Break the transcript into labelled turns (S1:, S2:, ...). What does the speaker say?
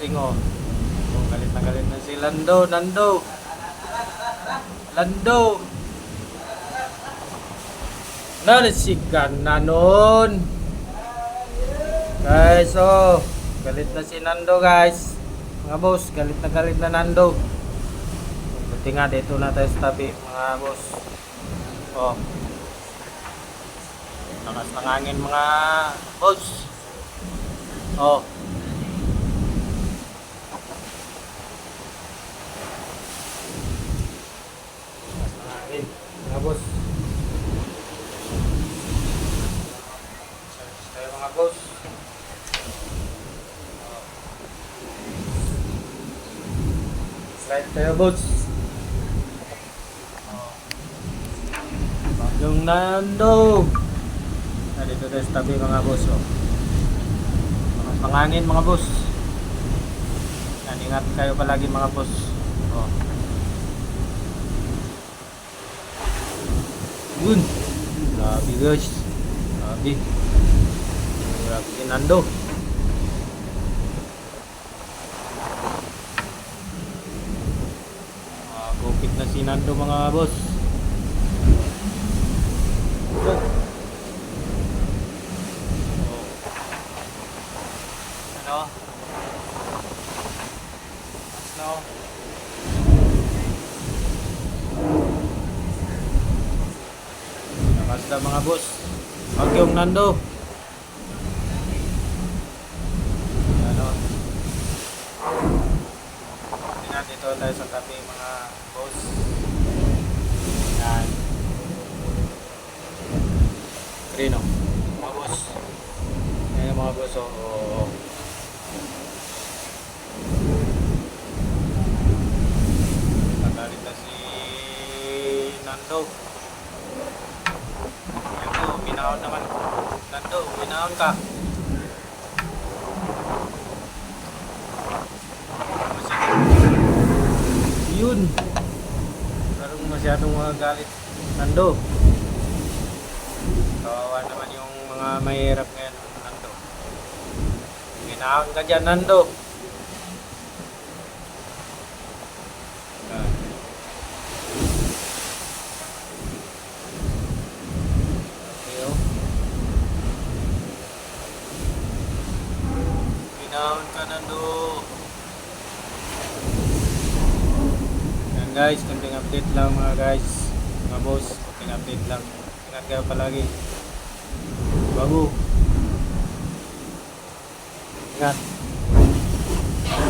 S1: bossing oh. Oh, galit na si Lando. Nalisigan na nun. Guys, oh. Galit na si Nando, guys. Mga boss, galit na Nando. Buti nga, dito na tayo sa tabi, mga boss. Oh. Lakas ng hangin, mga boss. Oh. Lakas ng hangin, mga boss. Service tayo, mga boss. Slide tayo, boss. Bagyong Nando. Dito tayo sa tabi, mga boss. Oh. Pangangin, mga boss. Ingat kayo palagi, mga boss. Oh. Yun. Grabe, guys. Grabe si Nando. Gupit na si Nando, mga boss. Oh. Ano? Nakasda, mga boss. Bagyong Nando. Ano? Tingnan dito tayo sa tabi, mga boss. Yan. Krino. Mga boss. Yan, mga boss. Oh. Nagalit na si Nando. Ito, minahon naman. Nando, minahon ka. Yun. Parang masyadong galit Nando. Kawawa naman yung mga mahirap ngayon, Nando. Minahon ka dyan, Nando. Minahon ka, Nando. Yan guys, kunting update lang, mga guys. Mga boss, kunting update lang. Ingat kayo palagi. Bago. Ingat.